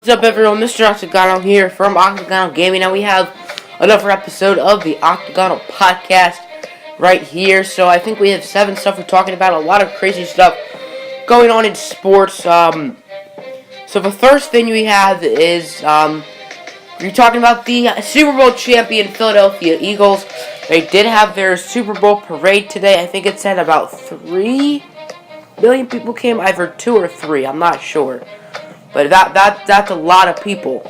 What's up, everyone? Mr. Octogonal here from Octogonal Gaming. Now we have another episode of the Octogonal podcast right here. So I think we have 7 stuff we're talking about. A lot of crazy stuff going on in sports. So the first thing we have is we're talking about the Super Bowl champion Philadelphia Eagles. They did have their Super Bowl parade today. I think it said about 3 million people came, either 2 or 3. I'm not sure. But that's a lot of people.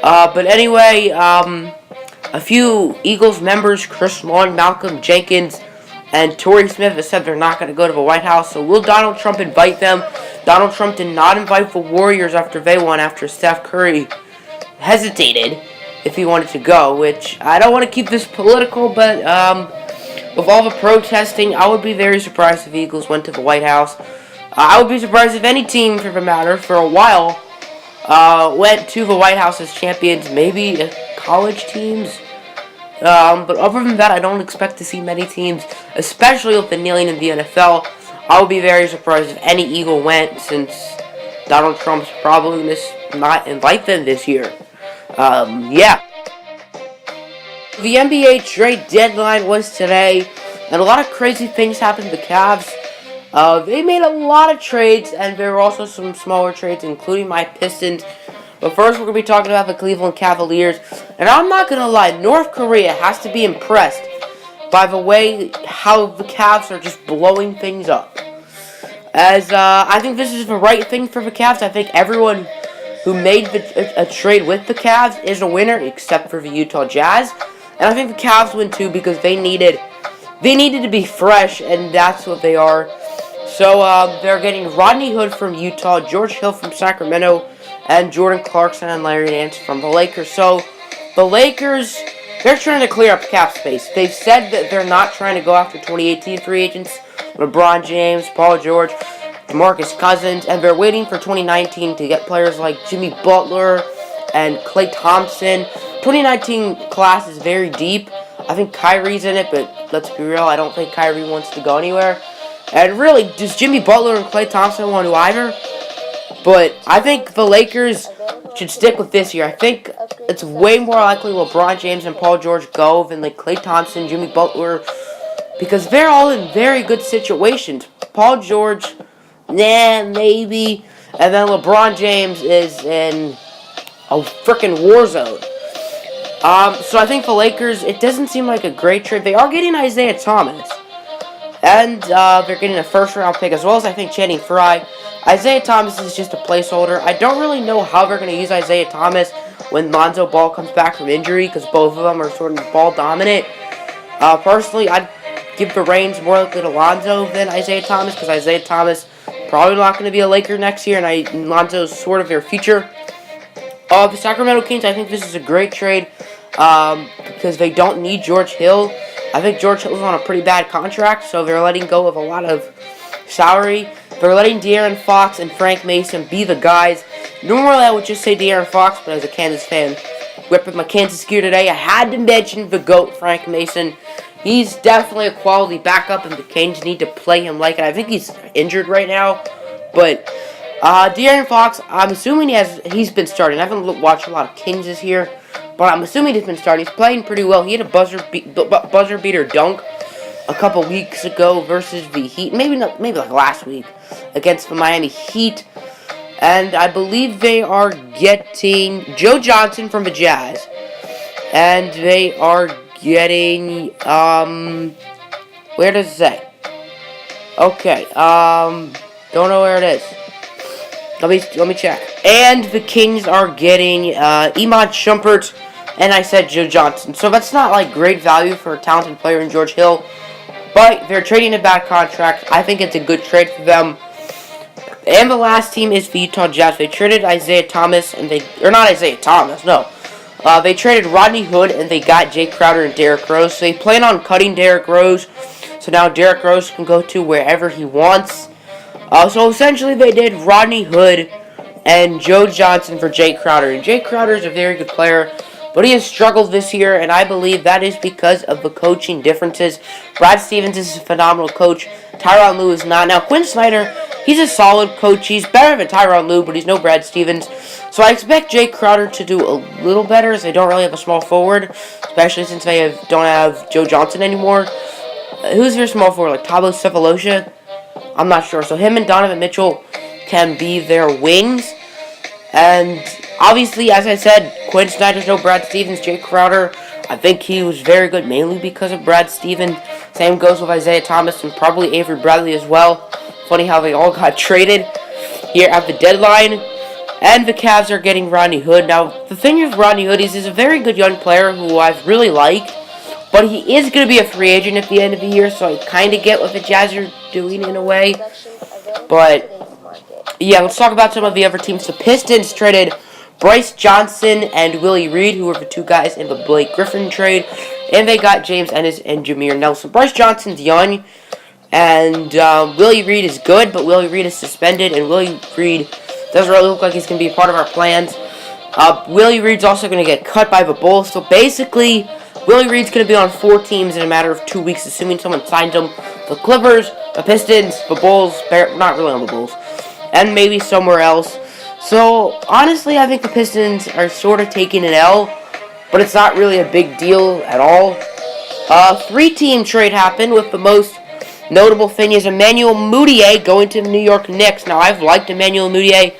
But anyway, a few Eagles members, Chris Long, Malcolm Jenkins, and Torrey Smith, have said they're not going to go to the White House. So will Donald Trump invite them? Donald Trump did not invite the Warriors after they won, after Steph Curry hesitated if he wanted to go, which I don't want to keep this political, but with all the protesting, I would be very surprised if the Eagles went to the White House. I would be surprised if any team, for the matter, for a while, went to the White House as champions. Maybe college teams. But other than that, I don't expect to see many teams, especially with the kneeling in the NFL. I would be very surprised if any Eagle went, since Donald Trump's probably going to not invite them this year. Yeah. The NBA trade deadline was today, and a lot of crazy things happened to the CAVS. They made a lot of trades, and there were also some smaller trades, including my Pistons. But first, we're going to be talking about the Cleveland Cavaliers. And I'm not going to lie, North Korea has to be impressed by the way how the Cavs are just blowing things up. As I think this is the right thing for the Cavs. I think everyone who made a trade with the Cavs is a winner, except for the Utah Jazz. And I think the Cavs win too, because they needed to be fresh, and that's what they are. So, they're getting Rodney Hood from Utah, George Hill from Sacramento, and Jordan Clarkson and Larry Nance from the Lakers. So, the Lakers, they're trying to clear up cap space. They've said that they're not trying to go after 2018 free agents, LeBron James, Paul George, DeMarcus Cousins, and they're waiting for 2019 to get players like Jimmy Butler and Klay Thompson. 2019 class is very deep. I think Kyrie's in it, but let's be real, I don't think Kyrie wants to go anywhere. And really, does Jimmy Butler and Klay Thompson want to either? But I think the Lakers should stick with this year. I think it's way more likely LeBron James and Paul George go than like Klay Thompson, Jimmy Butler, because they're all in very good situations. Paul George, maybe. And then LeBron James is in a freaking war zone. So I think the Lakers, it doesn't seem like a great trade. They are getting Isaiah Thomas. And they're getting a first-round pick, as well as, I think, Channing Frye. Isaiah Thomas is just a placeholder. I don't really know how they're going to use Isaiah Thomas when Lonzo Ball comes back from injury, because both of them are sort of ball-dominant. Personally, I'd give the reins more likely to Lonzo than Isaiah Thomas, because Isaiah Thomas probably not going to be a Laker next year, and Lonzo's sort of their future. The Sacramento Kings, I think this is a great trade, because they don't need George Hill. I think George Hill's on a pretty bad contract, so they're letting go of a lot of salary. They're letting De'Aaron Fox and Frank Mason be the guys. Normally, I would just say De'Aaron Fox, but as a Kansas fan, whipping my Kansas gear today, I had to mention the GOAT, Frank Mason. He's definitely a quality backup, and the Kings need to play him like it. I think he's injured right now, but De'Aaron Fox, I'm assuming he's been starting. I haven't watched a lot of Kings this year, but I'm assuming he's been starting. He's playing pretty well. He had a buzzer beater dunk a couple weeks ago versus the Heat. Maybe like last week against the Miami Heat. And I believe they are getting Joe Johnson from the Jazz. And they are getting where does it say? Okay, don't know where it is. Let me check. And the Kings are getting Iman Shumpert, and I said Joe Johnson. So that's not like great value for a talented player in George Hill, but they're trading a bad contract. I think it's a good trade for them. And the last team is the Utah Jazz. They traded Isaiah Thomas, and they traded Rodney Hood, and they got Jay Crowder and Derrick Rose. So they plan on cutting Derrick Rose, so now Derrick Rose can go to wherever he wants. So essentially they did Rodney Hood and Joe Johnson for Jay Crowder. And Jay Crowder is a very good player, but he has struggled this year, and I believe that is because of the coaching differences. Brad Stevens is a phenomenal coach. Tyronn Lue is not. Now, Quinn Snyder he's a solid coach. He's better than Tyronn Lue, but he's no Brad Stevens. So I expect Jay Crowder to do a little better, as they don't really have a small forward, especially since they don't have Joe Johnson anymore. Who's their small forward? Like Thabo Sefolosha? I'm not sure. So him and Donovan Mitchell can be their wings. And obviously, as I said, Quinn Snyder's no Brad Stevens. Jay Crowder, I think he was very good mainly because of Brad Stevens. Same goes with Isaiah Thomas and probably Avery Bradley as well. Funny how they all got traded here at the deadline. And the Cavs are getting Rodney Hood. Now, the thing with Rodney Hood is he's a very good young player who I've really liked. But he is going to be a free agent at the end of the year, so I kind of get what the Jazz are doing in a way. But yeah, let's talk about some of the other teams. The Pistons traded Bryce Johnson and Willie Reed, who were the two guys in the Blake Griffin trade. And they got James Ennis and Jameer Nelson. Bryce Johnson's young, and Willie Reed is good, but Willie Reed is suspended, and Willie Reed doesn't really look like he's going to be a part of our plans. Willie Reed's also going to get cut by the Bulls. So basically, Willie Reed's going to be on 4 teams in a matter of 2 weeks, assuming someone signs him. The Clippers, the Pistons, the Bulls, not really on the Bulls, and maybe somewhere else. So, honestly, I think the Pistons are sort of taking an L, but it's not really a big deal at all. 3-team trade happened, with the most notable thing is Emmanuel Mudiay going to the New York Knicks. Now, I've liked Emmanuel Mudiay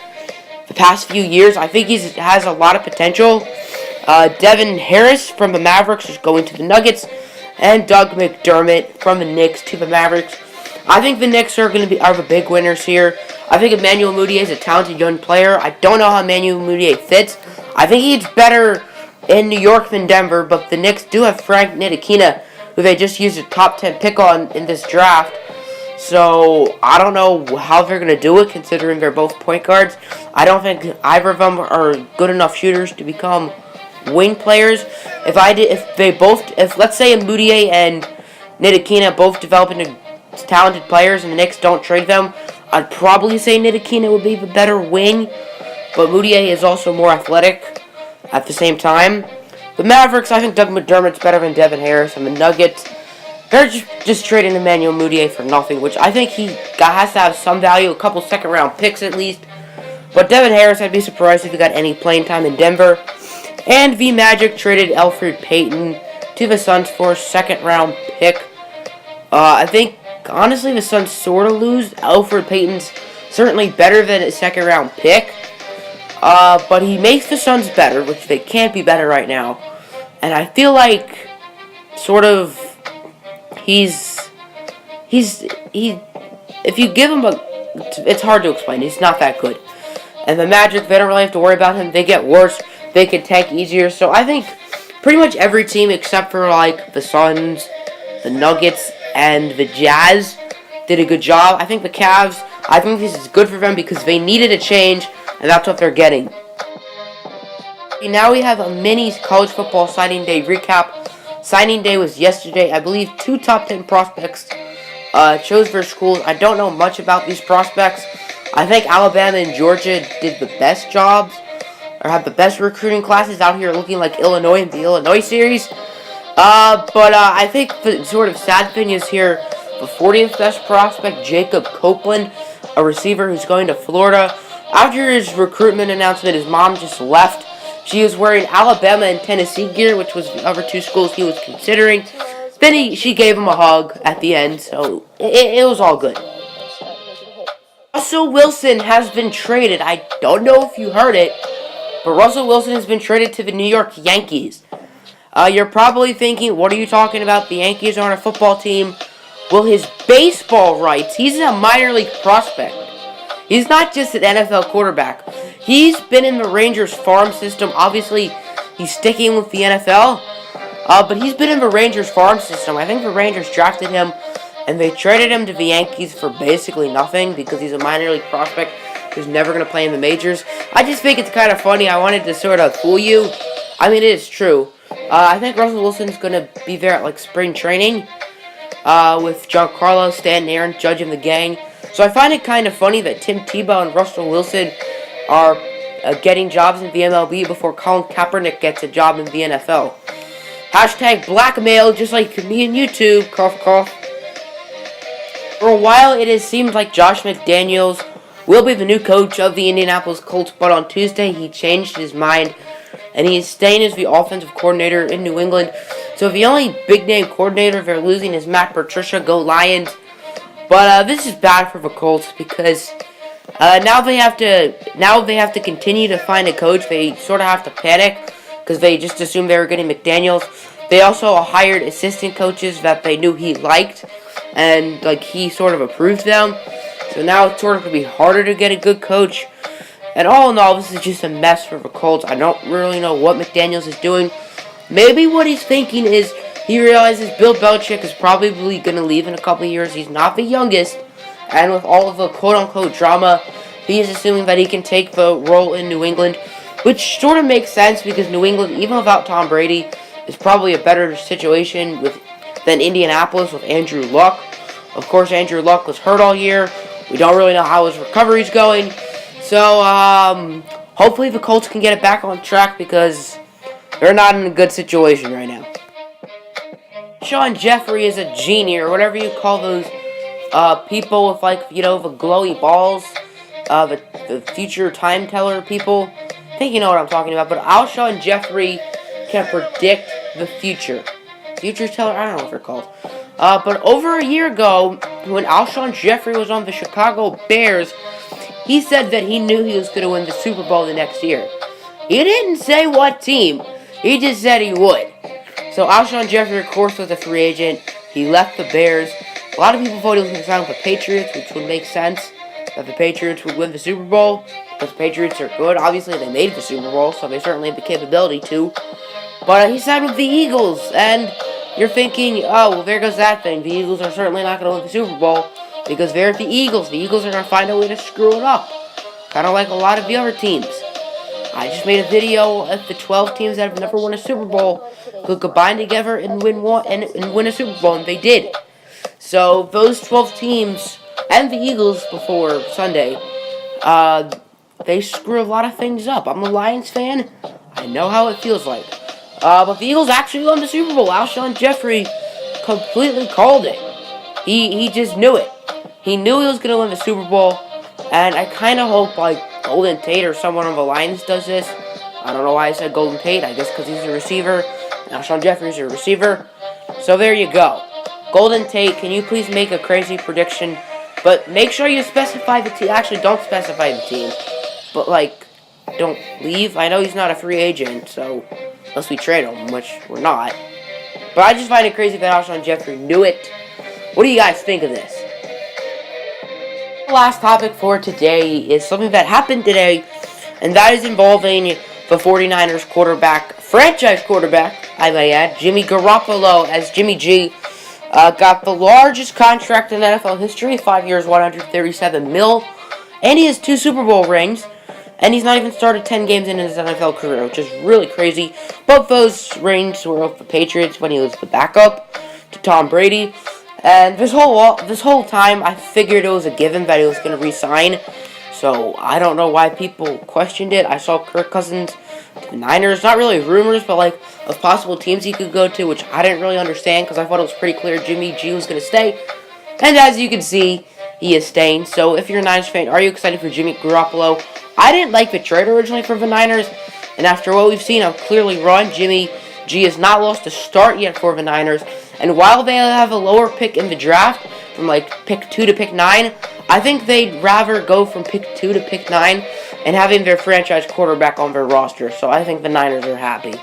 the past few years. I think he has a lot of potential. Devin Harris from the Mavericks is going to the Nuggets, and Doug McDermott from the Knicks to the Mavericks. I think the Knicks are the big winners here. I think Emmanuel Mudiay is a talented young player. I don't know how Emmanuel Mudiay fits. I think he's better in New York than Denver, but the Knicks do have Frank Ntilikina, who they just used a top 10 pick on in this draft. So, I don't know how they're going to do it, considering they're both point guards. I don't think either of them are good enough shooters to become wing players. If let's say Mudiay and Ntilikina both develop into talented players and the Knicks don't trade them, I'd probably say Ntilikina would be the better wing, but Mudiay is also more athletic at the same time. The Mavericks, I think Doug McDermott's better than Devin Harris, and the Nuggets, they're just trading Emmanuel Mudiay for nothing, which I think he has to have some value, a couple second-round picks at least. But Devin Harris, I'd be surprised if he got any playing time in Denver. And the Magic traded Elfrid Payton to the Suns for a second-round pick. I think, honestly, the Suns sort of lose. Elfrid Payton's certainly better than a second-round pick. But he makes the Suns better, which they can't be better right now. And I feel like, sort of, if you give him it's hard to explain. He's not that good. And the Magic, they don't really have to worry about him. They get worse. They can tank easier. So I think pretty much every team except for like the Suns, the Nuggets, and the Jazz did a good job. I think the Cavs, I think this is good for them because they needed a change, and that's what they're getting. Now we have a mini college football signing day recap. Signing day was yesterday. I believe 2 top 10 prospects chose their schools. I don't know much about these prospects. I think Alabama and Georgia did the best jobs, or have the best recruiting classes out here, looking like Illinois in the Illinois series. But I think the sort of sad thing is here, the 40th best prospect, Jacob Copeland, a receiver who's going to Florida. After his recruitment announcement, his mom just left. She was wearing Alabama and Tennessee gear, which was the other 2 schools he was considering. Then she gave him a hug at the end, so it was all good. Russell Wilson has been traded. I don't know if you heard it, but Russell Wilson has been traded to the New York Yankees. You're probably thinking, what are you talking about? The Yankees aren't a football team. Well, his baseball rights, he's a minor league prospect. He's not just an NFL quarterback. He's been in the Rangers farm system. Obviously, he's sticking with the NFL. But he's been in the Rangers farm system. I think the Rangers drafted him, and they traded him to the Yankees for basically nothing because he's a minor league prospect who's never going to play in the majors. I just think it's kind of funny. I wanted to sort of fool you. I mean, it is true. I think Russell Wilson's going to be there at, like, spring training with Giancarlo, Stanton, Aaron, Judge, and the gang. So I find it kind of funny that Tim Tebow and Russell Wilson are getting jobs in the MLB before Colin Kaepernick gets a job in the NFL. Hashtag blackmail, just like me and YouTube, cough, cough. For a while, it has seemed like Josh McDaniels will be the new coach of the Indianapolis Colts, but on Tuesday he changed his mind, and he is staying as the offensive coordinator in New England. So the only big-name coordinator they're losing is Matt Patricia. Go Lions! But this is bad for the Colts because now they have to continue to find a coach. They sort of have to panic because they just assumed they were getting McDaniels. They also hired assistant coaches that they knew he liked, and he sort of approved them. So now it's sort of going to be harder to get a good coach. And all in all, this is just a mess for the Colts. I don't really know what McDaniels is doing. Maybe what he's thinking is he realizes Bill Belichick is probably going to leave in a couple of years. He's not the youngest. And with all of the quote-unquote drama, he is assuming that he can take the role in New England, which sort of makes sense because New England, even without Tom Brady, is probably a better situation than Indianapolis with Andrew Luck. Of course, Andrew Luck was hurt all year. We don't really know how his recovery's going. So, hopefully the Colts can get it back on track because they're not in a good situation right now. Sean Jeffrey is a genie, or whatever you call those people with, the glowy balls, the future time teller people. I think you know what I'm talking about, but Alshon Jeffrey can predict the future. Future teller? I don't know what they're called. But over a year ago, when Alshon Jeffrey was on the Chicago Bears, he said that he knew he was going to win the Super Bowl the next year. He didn't say what team. He just said he would. So Alshon Jeffrey, of course, was a free agent. He left the Bears. A lot of people thought he was going to sign with the Patriots, which would make sense that the Patriots would win the Super Bowl, because the Patriots are good. Obviously, they made the Super Bowl, so they certainly have the capability to. But he signed with the Eagles, and you're thinking, oh, well, there goes that thing. The Eagles are certainly not going to win the Super Bowl, because they're the Eagles. The Eagles are going to find a way to screw it up, kind of like a lot of the other teams. I just made a video of the 12 teams that have never won a Super Bowl could combine together and win a Super Bowl, and they did. So those 12 teams and the Eagles before Sunday, they screw a lot of things up. I'm a Lions fan. I know how it feels like. But the Eagles actually won the Super Bowl. Alshon Jeffrey completely called it. He just knew it. He knew he was going to win the Super Bowl, and I kind of hope Golden Tate or someone on the Lions does this. I don't know why I said Golden Tate. I guess because he's a receiver. Alshon Jeffrey's a receiver. So there you go. Golden Tate, can you please make a crazy prediction? But make sure you specify the team. Actually, don't specify the team. But, don't leave. I know he's not a free agent, so unless we trade him, which we're not. But I just find it crazy that Alshon Jeffrey knew it. What do you guys think of this? The last topic for today is something that happened today, and that is involving the 49ers quarterback, franchise quarterback, I may add, Jimmy Garoppolo, as Jimmy G got the largest contract in NFL history, 5 years, $137 million, and he has 2 Super Bowl rings, and he's not even started 10 games in his NFL career, which is really crazy. Both those rings were with the Patriots when he was the backup to Tom Brady, and this whole time I figured it was a given that he was going to re-sign, so I don't know why people questioned it. I saw Kirk Cousins to the Niners, not really rumors, but of possible teams he could go to, which I didn't really understand because I thought it was pretty clear Jimmy G was going to stay. And as you can see, he is staying. So if you're a Niners fan, are you excited for Jimmy Garoppolo? I didn't like the trade originally for the Niners, and after what we've seen, I'm clearly wrong. Jimmy G has not lost a start yet for the Niners, and while they have a lower pick in the draft, from pick 2 to pick 9, I think they'd rather go from pick 2 to pick 9 and having their franchise quarterback on their roster. So I think the Niners are happy.